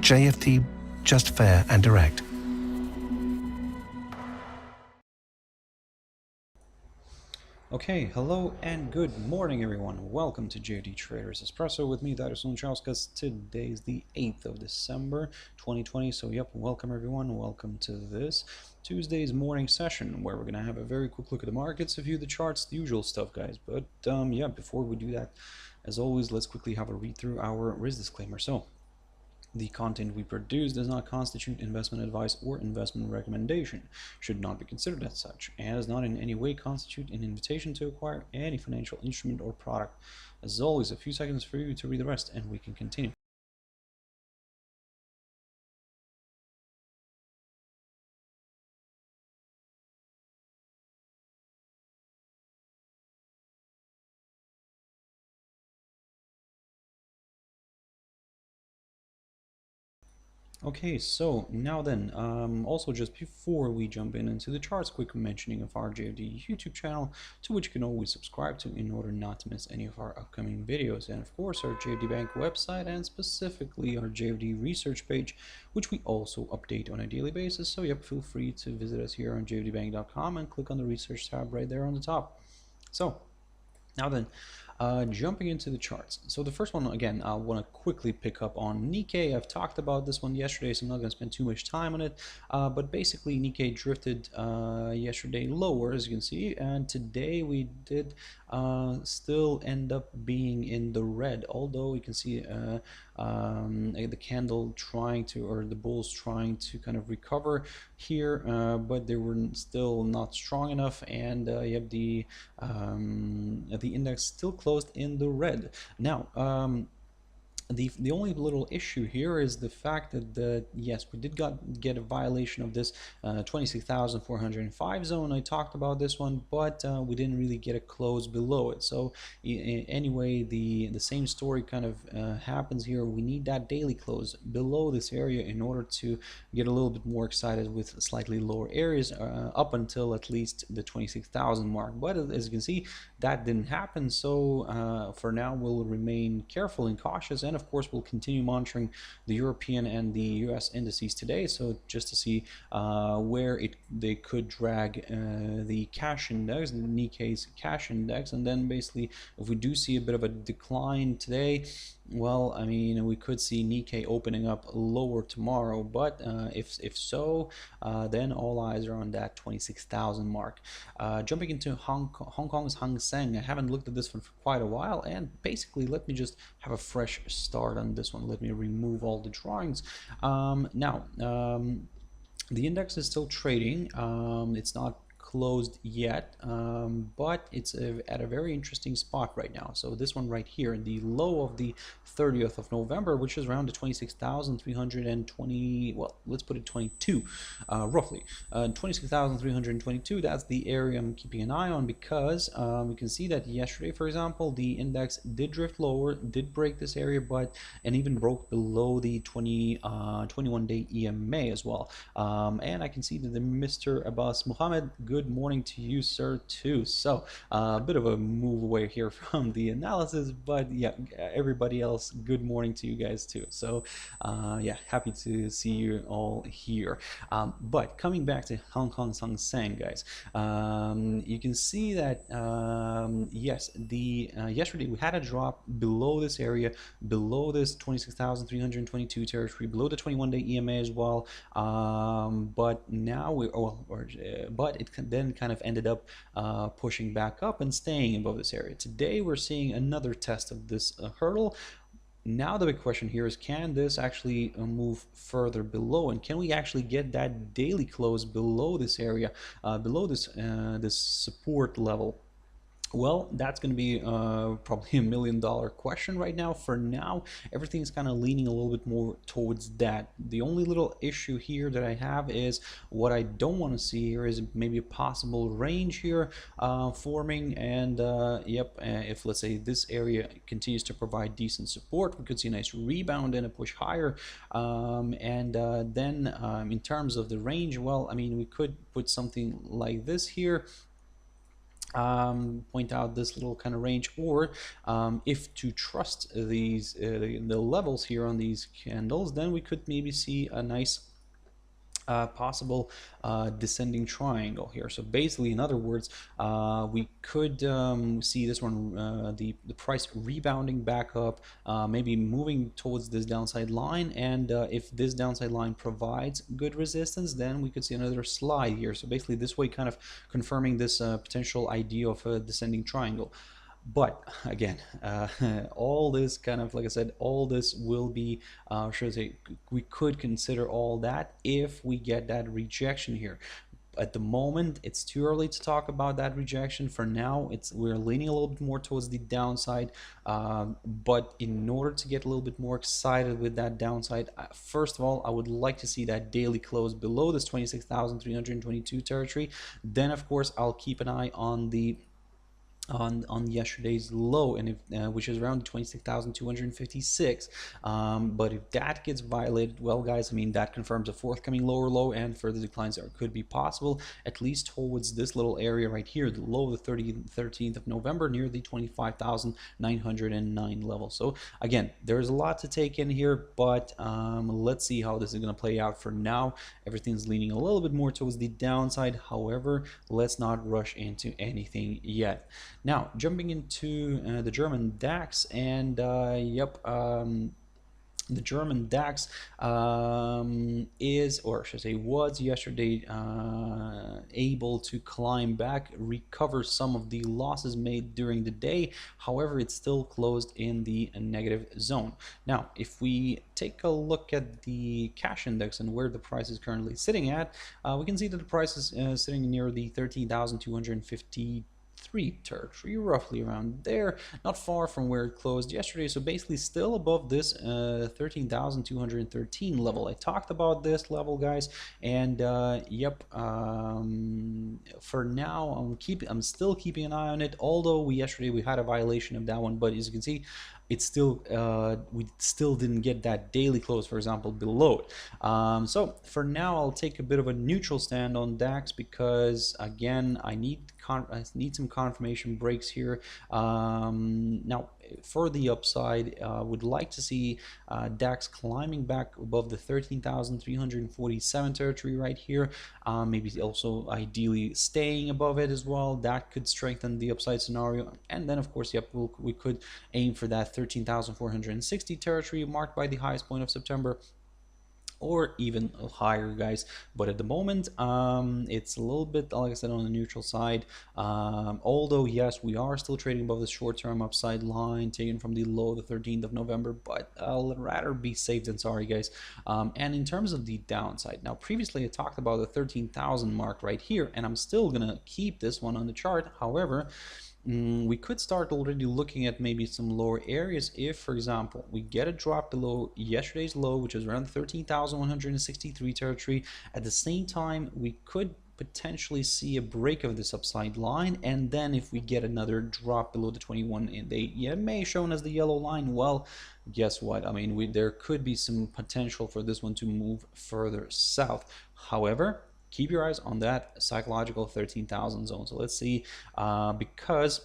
JFD, just fair and direct. Okay, hello and good morning everyone. Welcome to JFD Traders Espresso with me, Darius Anucauskas. Today is the 8th of December 2020. So yep, welcome everyone. Welcome to this Tuesday's morning session where we're going to have a very quick look at the markets, review the charts, the usual stuff, guys. But yeah, before we do that, as always, let's quickly have a read through our risk disclaimer. So the content we produce does not constitute investment advice or investment recommendation, should not be considered as such, and does not in any way constitute an invitation to acquire any financial instrument or product. As always, a few seconds for you to read the rest and we can continue. Okay, so now then, also just before we jump into the charts, quick mentioning of our JFD YouTube channel, to which you can always subscribe to in order not to miss any of our upcoming videos, and of course our JFD Bank website and specifically our JFD research page, which we also update on a daily basis. So yep, feel free to visit us here on jfdbank.com and click on the research tab right there on the top. So now then, jumping into the charts. So the first one, again, I want to quickly pick up on Nikkei. I've talked about this one yesterday, so I'm not going to spend too much time on it. But basically, Nikkei drifted yesterday lower, as you can see, and today we did still end up being in the red, although you can see the candle trying to, or the bulls trying to kind of recover here, but they were still not strong enough, and you have the index still closed in the red. Now, the only little issue here is the fact that yes, we did get a violation of this 26,405 zone. I talked about this one, but we didn't really get a close below it. So anyway, the same story kind of happens here. We need that daily close below this area in order to get a little bit more excited with slightly lower areas up until at least the 26,000 mark. But as you can see, that didn't happen. So for now, we'll remain careful and cautious, and of course we'll continue monitoring the European and the US indices today, so just to see where they could drag the cash index, the Nikkei's cash index, and then basically if we do see a bit of a decline today, well, I mean, we could see Nikkei opening up lower tomorrow, but if so, then all eyes are on that 26,000 mark. Jumping into Hong Kong's Hang Seng, I haven't looked at this one for quite a while, and basically let me just have a fresh start on this one. Let me remove all the drawings. Now, the index is still trading. It's not closed yet, but it's at a very interesting spot right now. So this one right here, the low of the 30th of November, which is around the 26,320, well, let's put it 22, roughly 26,322. That's the area I'm keeping an eye on, because we can see that yesterday, for example, the index did drift lower, did break this area, and even broke below the 21-day EMA as well. And I can see that the Mr. Abbas Muhammad, good morning to you, sir, too. So a bit of a move away here from the analysis, but yeah, everybody else, good morning to you guys too. So yeah, happy to see you all here. But coming back to Hong Kong's Hang Seng, guys, you can see that yes, yesterday we had a drop below this area, below this 26,322 territory, below the 21-day EMA as well. But now but it then kind of ended up pushing back up and staying above this area. Today we're seeing another test of this hurdle. Now the big question here is, can this actually move further below, and can we actually get that daily close below this area, below this this support level? Well, that's going to be probably $1 million question right now. For now, everything's kind of leaning a little bit more towards that. The only little issue here that I have is, what I don't want to see here is maybe a possible range here forming, and yep, if let's say this area continues to provide decent support, we could see a nice rebound and a push higher, and then in terms of the range, well, I mean, we could put something like this here. point out this little kind of range, or if to trust these the levels here on these candles, then we could maybe see a nice possible descending triangle here. So basically, in other words, we could see this one, the price rebounding back up, maybe moving towards this downside line, and if this downside line provides good resistance, then we could see another slide here. So basically this way, kind of confirming this potential idea of a descending triangle. But again, all this kind of, like I said, all this will be, should I say, we could consider all that if we get that rejection here. At the moment, it's too early to talk about that rejection. For now, we're leaning a little bit more towards the downside, but in order to get a little bit more excited with that downside, first of all, I would like to see that daily close below this 26,322 territory. Then of course I'll keep an eye on the on yesterday's low, and if which is around 26,256. But if that gets violated, well guys, I mean, that confirms a forthcoming lower low, and further declines could be possible, at least towards this little area right here, the low of the 13th of November, near the 25,909 level. So again, there's a lot to take in here, but let's see how this is going to play out. For now, everything's leaning a little bit more towards the downside. However, let's not rush into anything yet. Now, jumping into the German DAX, and the German DAX is, or should I say, was yesterday able to climb back, recover some of the losses made during the day. However, it's still closed in the negative zone. Now, if we take a look at the cash index and where the price is currently sitting at, we can see that the price is sitting near the 13,250 territory, roughly around there, not far from where it closed yesterday. So basically still above this 13,213 level. I talked about this level, guys, and for now I'm still keeping an eye on it, although yesterday we had a violation of that one. But as you can see, it's still we still didn't get that daily close, for example, below it. So for now I'll take a bit of a neutral stand on DAX, because again, I need some confirmation breaks here. Now for the upside, would like to see DAX climbing back above the 13,347 territory right here, maybe also ideally staying above it as well. That could strengthen the upside scenario. And then of course, we could aim for that 13,460 territory marked by the highest point of September, or even higher, guys. But at the moment, it's a little bit, like I said, on the neutral side, although yes, we are still trading above the short-term upside line taken from the low of the 13th of November, but I'll rather be safe than sorry, guys. And in terms of the downside, now previously I talked about the 13,000 mark right here, and I'm still gonna keep this one on the chart. However, we could start already looking at maybe some lower areas if, for example, we get a drop below yesterday's low, which is around 13,163 territory. At the same time, we could potentially see a break of this upside line, and then if we get another drop below the 21-day EMA shown as the yellow line, well, guess what? I mean, there could be some potential for this one to move further south. However, keep your eyes on that psychological 13,000 zone. So let's see, because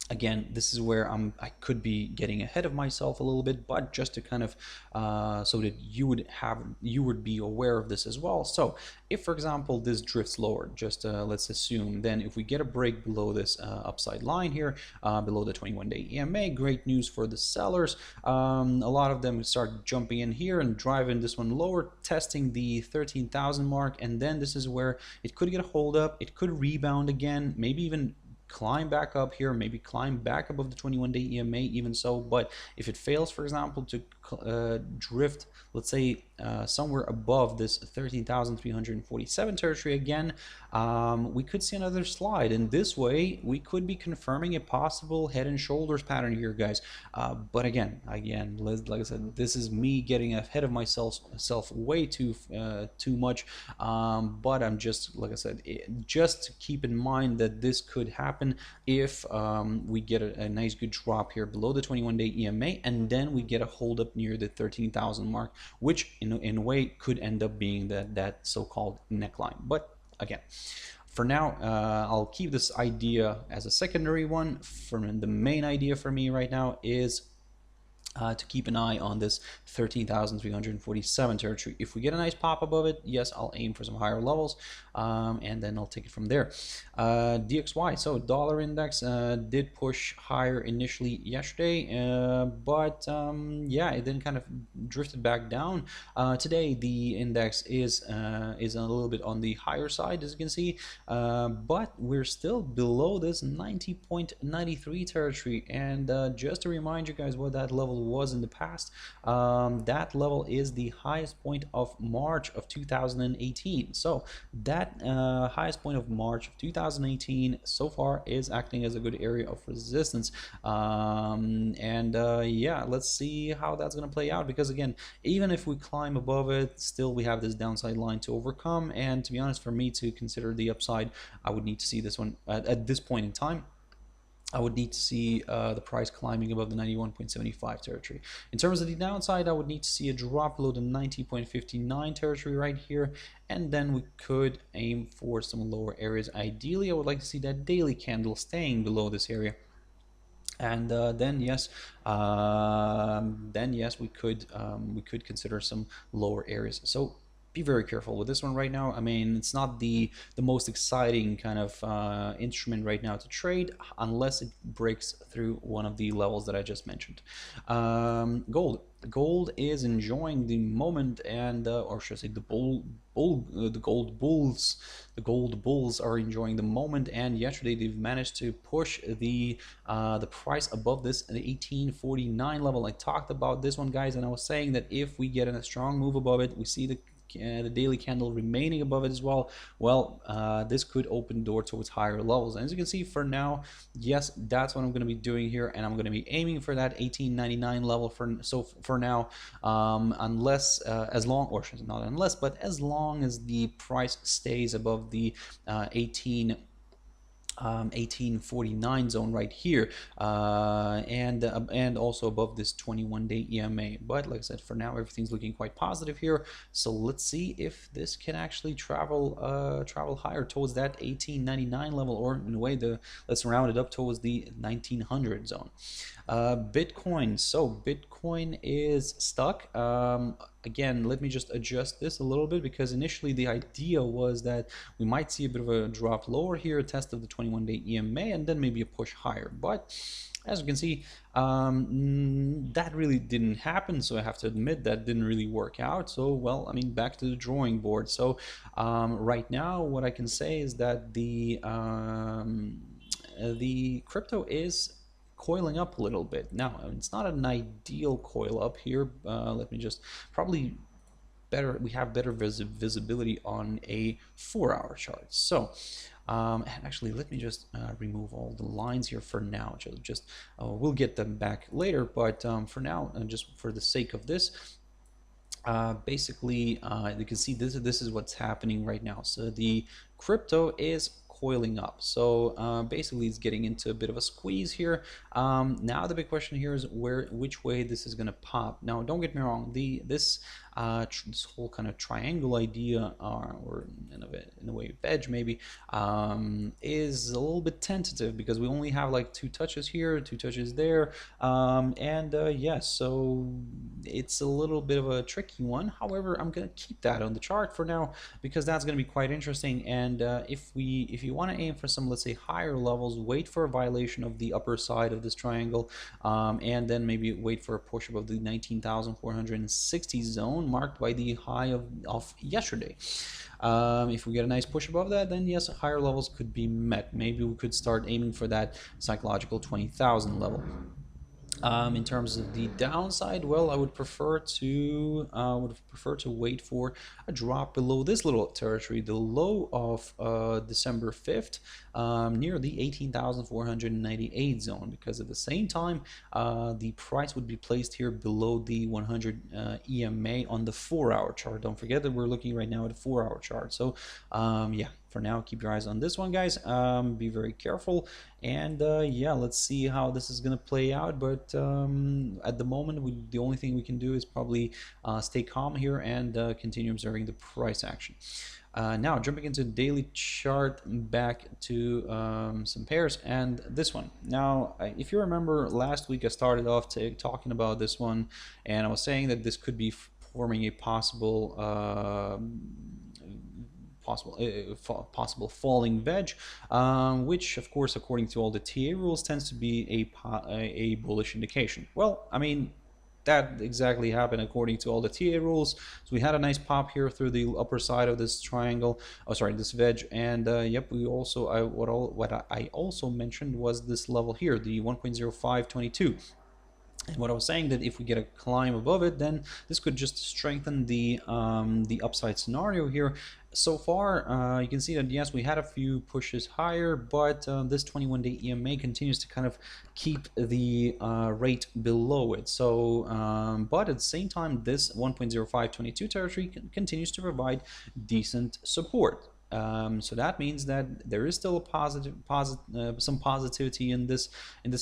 again, this is where I could be getting ahead of myself a little bit, but just to kind of so that you would be aware of this as well. So if, for example, this drifts lower, just let's assume, then if we get a break below this upside line here, below the 21-day EMA, great news for the sellers. A lot of them start jumping in here and driving this one lower, testing the 13,000 mark, and then this is where it could get a hold up, it could rebound again, maybe even climb back up here, maybe climb back above the 21-day EMA, even so. But if it fails, for example, to drift, let's say somewhere above this 13,347 territory again, we could see another slide, and this way we could be confirming a possible head and shoulders pattern here, guys. But again, like I said, this is me getting ahead of myself way too much. But I'm just, like I said, just keep in mind that this could happen if we get a nice good drop here below the 21-day EMA, and then we get a hold up near the 13,000 mark, which in a way could end up being that so-called neckline. But again, For now, I'll keep this idea as a secondary one. The main idea for me right now is to keep an eye on this 13,347 territory. If we get a nice pop above it, yes, I'll aim for some higher levels, and then I'll take it from there. DXY, so dollar index did push higher initially yesterday, but yeah, it then kind of drifted back down. Today the index is a little bit on the higher side, as you can see, but we're still below this 90.93 territory. And just to remind you guys what that level was in the past, that level is the highest point of March of 2018. So that highest point of March of 2018 so far is acting as a good area of resistance, and yeah, let's see how that's going to play out, because again, even if we climb above it, still we have this downside line to overcome. And to be honest, for me to consider the upside, I would need to see this one at this point in time. I would need to see the price climbing above the 91.75 territory. In terms of the downside, I would need to see a drop below the 90.59 territory right here, and then we could aim for some lower areas. Ideally, I would like to see that daily candle staying below this area. And then yes, we could consider some lower areas. So be very careful with this one right now. I mean, it's not the most exciting kind of instrument right now to trade unless it breaks through one of the levels that I just mentioned. Gold is enjoying the moment, and or should I say the gold bulls are enjoying the moment. And yesterday they've managed to push the price above this 1849 level. I talked about this one, guys, and I was saying that if we get in a strong move above it, we see the daily candle remaining above it as well, this could open the door towards higher levels. And as you can see, for now, yes, that's what I'm going to be doing here, and I'm going to be aiming for that 1899 level for now, unless as long, or not unless, but as long as the price stays above the 1849 zone right here, and also above this 21-day EMA. But like I said, for now everything's looking quite positive here. So let's see if this can actually travel higher towards that 1899 level, or in a way, let's round it up towards the 1900 zone. Bitcoin. So Bitcoin is stuck. Again, let me just adjust this a little bit, because initially the idea was that we might see a bit of a drop lower here, a test of the 21-day EMA, and then maybe a push higher. But as you can see, that really didn't happen, so I have to admit that didn't really work out. So, well, I mean, back to the drawing board. So right now what I can say is that the crypto is coiling up a little bit. Now, it's not an ideal coil up here. Let me just we have better visibility on a 4-hour chart. So actually, let me just remove all the lines here for now. We'll get them back later, but for now, just for the sake of this, basically you can see this is what's happening right now. So the crypto is coiling up. So basically it's getting into a bit of a squeeze here. Now the big question here is which way this is going to pop. Now don't get me wrong, this whole kind of triangle idea, or in a way wedge maybe, is a little bit tentative, because we only have like 2 touches here, 2 touches there, and yes, so it's a little bit of a tricky one. However, I'm gonna keep that on the chart for now, because that's gonna be quite interesting. And if you want to aim for some, let's say, higher levels, wait for a violation of the upper side of this triangle, and then maybe wait for a push above the 19,460 zone marked by the high of yesterday. If we get a nice push above that, then yes, higher levels could be met. Maybe we could start aiming for that psychological 20,000 level. In terms of the downside, well, I would prefer to wait for a drop below this little territory, the low of December 5th, near the 18,498 zone, because at the same time the price would be placed here below the 100 EMA on the 4-hour chart. Don't forget that we're looking right now at a 4-hour chart. So yeah, for now, keep your eyes on this one, guys. Be very careful, and yeah, let's see how this is gonna play out. But at the moment, the only thing we can do is probably stay calm here and continue observing the price action. Now jumping into the daily chart, back to some pairs, and this one. Now, if you remember last week, I started off talking about this one, and I was saying that this could be forming a possible possible falling wedge, which of course according to all the TA rules tends to be a bullish indication. Well, I mean, that exactly happened according to all the TA rules. So we had a nice pop here through the upper side of this triangle, oh sorry, this wedge, and yep, we also what I also mentioned was this level here, the 1.0522. And what I was saying, that if we get a climb above it, then this could just strengthen the upside scenario here. So far, you can see that yes, we had a few pushes higher, but this 21-day EMA continues to kind of keep the rate below it. So, but at the same time, this 1.0522 territory continues to provide decent support. So that means that there is still a some positivity in this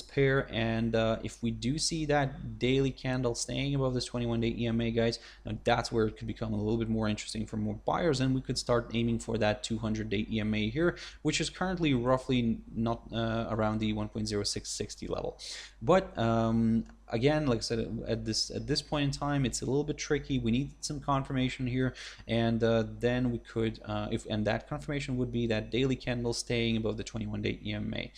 pair, and if we do see that daily candle staying above this 21-day EMA, guys, that's where it could become a little bit more interesting for more buyers, and we could start aiming for that 200-day EMA here, which is currently roughly not around the 1.0660 level. But again, like I said, at this point in time, it's a little bit tricky. We need some confirmation here, and then we could, and that confirmation would be that daily candle staying above the 21-day EMA.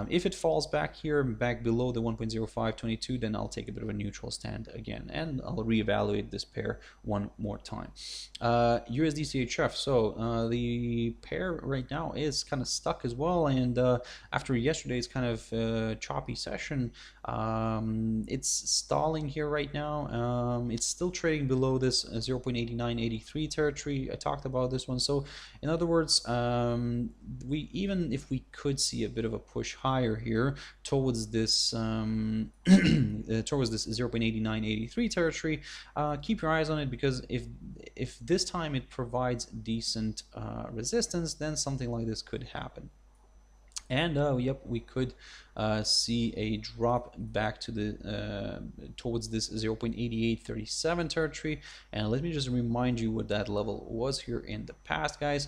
If it falls back here, back below the 1.0522, then I'll take a bit of a neutral stand again, and I'll reevaluate this pair one more time. USD CHF. So the pair right now is kind of stuck as well, and after yesterday's kind of choppy session, it's stalling here right now. It's still trading below this 0.8983 territory. I talked about this one. So in other words, even if we could see a bit of a push higher here towards this towards this 0.8983 territory, keep your eyes on it, because if this time it provides decent resistance, then something like this could happen. And yep, we could see a drop back to the towards this 0.8837 territory. And let me just remind you what that level was here in the past, guys.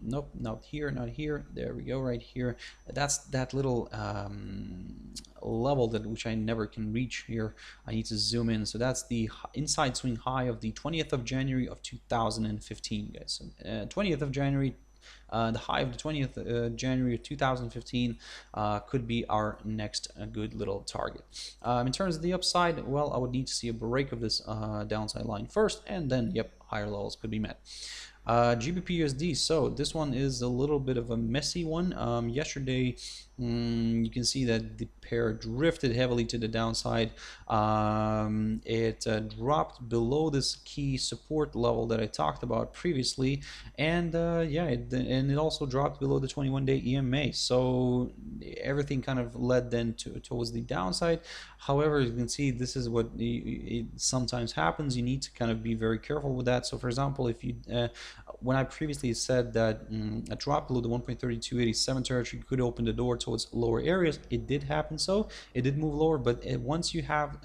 Nope, not here, not here. There we go, right here. That's that little level which I never can reach here. I need to zoom in. So that's the inside swing high of the 20th of January of 2015, guys. So, 20th of January. The high of the 20th January of 2015 could be our next good little target. In terms of the upside, well, I would need to see a break of this downside line first, and then, yep, higher levels could be met. GBP USD, so this one is a little bit of a messy one. Yesterday, you can see that the pair drifted heavily to the downside. It dropped below this key support level that I talked about previously, and yeah, it also dropped below the 21-day EMA. So everything kind of led then towards the downside. However, you can see this is what it sometimes happens. You need to kind of be very careful with that. So, for example, if you when I previously said that a drop below the 1.3287 territory could open the door towards lower areas, it did happen. So it did move lower, but once you have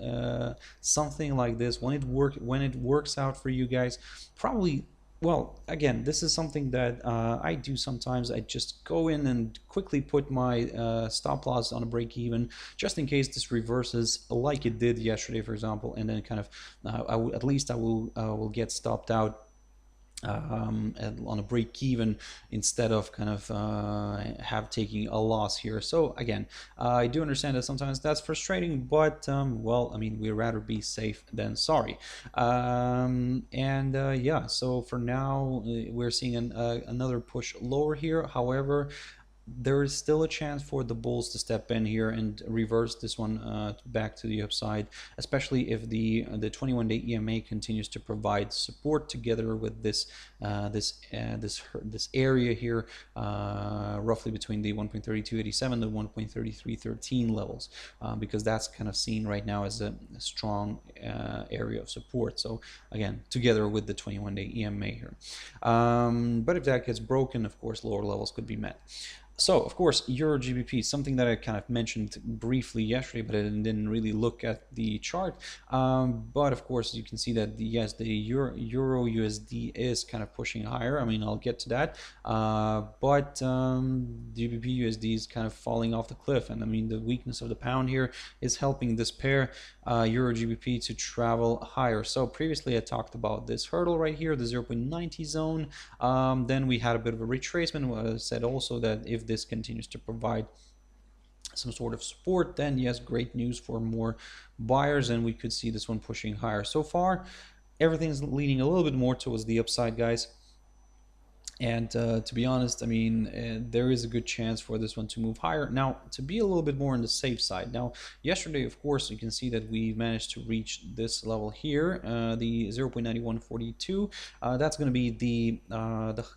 something like this, when it works out for you guys, probably, well, again, this is something that I do sometimes. I just go in and quickly put my stop loss on a break even, just in case this reverses like it did yesterday, for example, and then kind of at least I will get stopped out on a break even, instead of kind of taking a loss here. So again, I do understand that sometimes that's frustrating, but well, I mean, we'd rather be safe than sorry. Yeah, so for now we're seeing another push lower here. However, there is still a chance for the bulls to step in here and reverse this one back to the upside, especially if the 21-day EMA continues to provide support together with this area here, roughly between the 1.3287 and 1.3313 levels, because that's kind of seen right now as a strong area of support. So again, together with the 21-day EMA here, but if that gets broken, of course, lower levels could be met. So, of course, Euro GBP, something that I kind of mentioned briefly yesterday, but I didn't really look at the chart. But of course, you can see that yes, the Euro USD is kind of pushing higher. I mean, I'll get to that. But GBP USD is kind of falling off the cliff, and I mean, the weakness of the pound here is helping this pair, Euro GBP, to travel higher. So previously, I talked about this hurdle right here, the 0.90 zone. Then we had a bit of a retracement. I said also that if this continues to provide some sort of support, then yes, great news for more buyers, and we could see this one pushing higher. So far, everything's leaning a little bit more towards the upside, guys. And to be honest, I mean, there is a good chance for this one to move higher. Now, to be a little bit more on the safe side. Now, yesterday, of course, you can see that we managed to reach this level here, the 0.9142. That's going to be the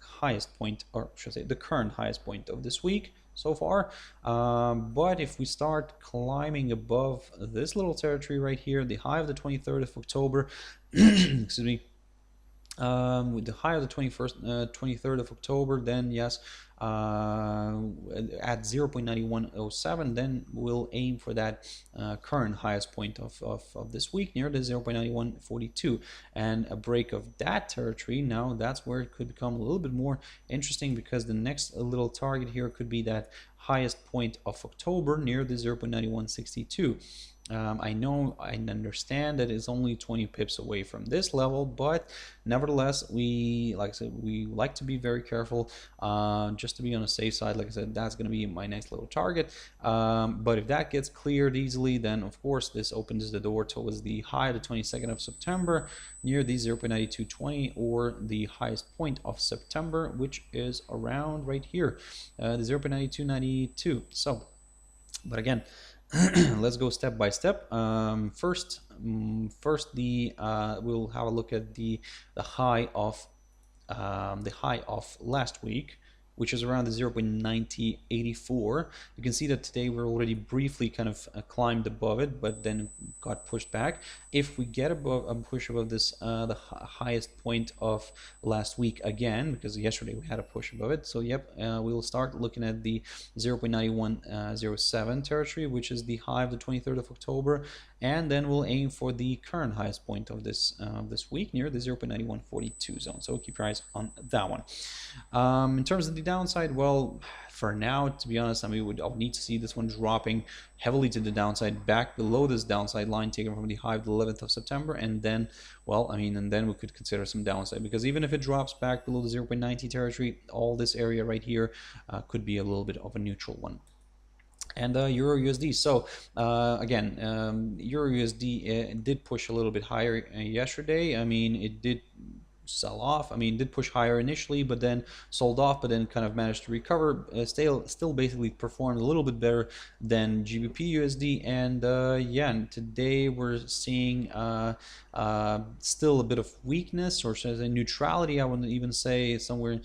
highest point, or should I say, the current highest point of this week so far. But if we start climbing above this little territory right here, the high of the 23rd of October, excuse me, with the high of the 23rd of October, then yes, at 0.9107, then we'll aim for that current highest point of this week near the 0.9142, and a break of that territory. Now that's where it could become a little bit more interesting, because the next little target here could be that highest point of October near the 0.9162. I know, I understand that it's only 20 pips away from this level, but nevertheless, we, like I said, we like to be very careful, just to be on the safe side. Like I said, that's going to be my next little target. But if that gets cleared easily, then of course this opens the door towards the high of the 22nd of September near the 0.9220, or the highest point of September, which is around right here, the 0.9292. So, but again, let's go step by step. First, we'll have a look at the high of last week, which is around the 0.9084. You can see that today we're already briefly kind of climbed above it, but then got pushed back. If we get above a push above this, the highest point of last week again, because yesterday we had a push above it. So yep, we'll start looking at the 0.9107 territory, which is the high of the 23rd of October, and then we'll aim for the current highest point of this this week near the 0.9142 zone. So keep your eyes on that one. In terms of the downside, well, for now, to be honest, I mean, I'll need to see this one dropping heavily to the downside, back below this downside line taken from the high of the 11th of September, and then, well, I mean, and then we could consider some downside, because even if it drops back below the 0.90 territory, all this area right here could be a little bit of a neutral one. And Euro USD. So again, Euro USD did push a little bit higher yesterday. I mean, it did sell off. I mean, did push higher initially, but then sold off, but then kind of managed to recover. Still basically performed a little bit better than GBP USD. And yeah, and today we're seeing still a bit of weakness, or should I say neutrality, I would even say, somewhere.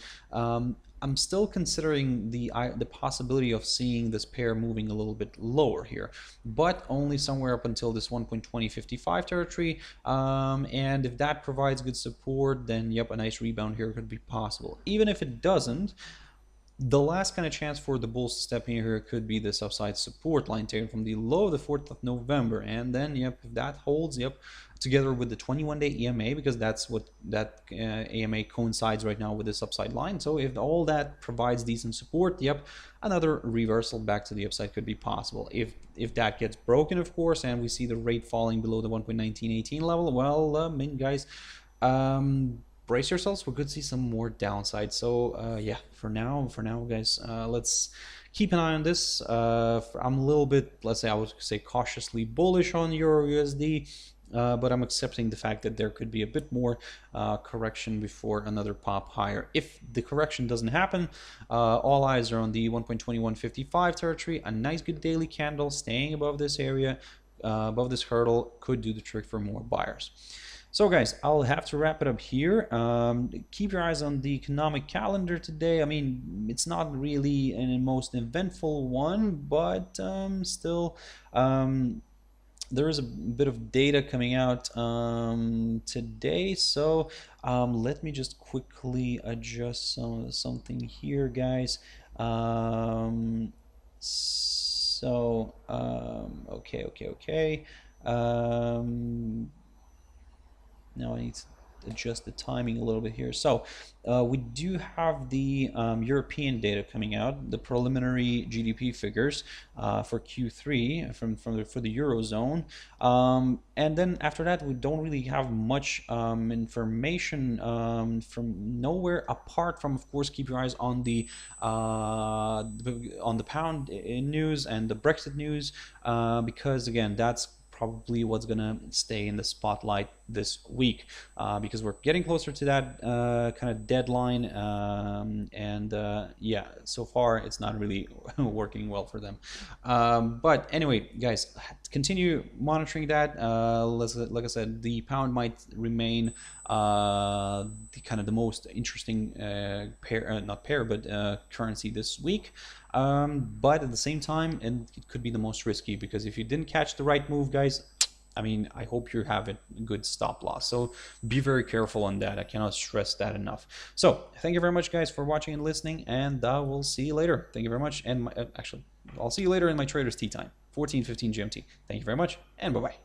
I'm still considering the possibility of seeing this pair moving a little bit lower here, but only somewhere up until this 1.2055 territory. And if that provides good support, then yep, a nice rebound here could be possible. Even if it doesn't, the last kind of chance for the bulls to step in here could be this upside support line taken from the low of the 4th of November. And then, yep, if that holds, yep, together with the 21-day EMA, because that's what that AMA coincides right now with this upside line. So if all that provides decent support, yep, another reversal back to the upside could be possible. If that gets broken, of course, and we see the rate falling below the 1.1918 level, well, I mean, guys, brace yourselves, we could see some more downside. So yeah, for now guys, let's keep an eye on this. I'm a little bit, let's say, I would say cautiously bullish on Euro USD, but I'm accepting the fact that there could be a bit more correction before another pop higher. If the correction doesn't happen, all eyes are on the 1.2155 territory. A nice good daily candle staying above this area, above this hurdle, could do the trick for more buyers. So guys, I'll have to wrap it up here. Keep your eyes on the economic calendar today. I mean, it's not really a most eventful one, but still, there is a bit of data coming out today. So let me just quickly adjust something here, guys. Okay. Now I need to adjust the timing a little bit here. So we do have the European data coming out, the preliminary GDP figures for Q3 for the Eurozone. And then after that, we don't really have much information from nowhere apart from, of course, keep your eyes on the pound news and the Brexit news, because again, that's probably what's gonna stay in the spotlight this week, because we're getting closer to that kind of deadline, yeah, so far it's not really working well for them, but anyway, guys, continue monitoring that. Like I said, the pound might remain the most interesting currency this week. But at the same time, and it could be the most risky, because if you didn't catch the right move, guys, I mean, I hope you have a good stop loss. So be very careful on that. I cannot stress that enough. So thank you very much, guys, for watching and listening, and we'll see you later. Thank you very much. And actually, I'll see you later in my Traders Tea Time, 14:15 GMT. Thank you very much, and bye-bye.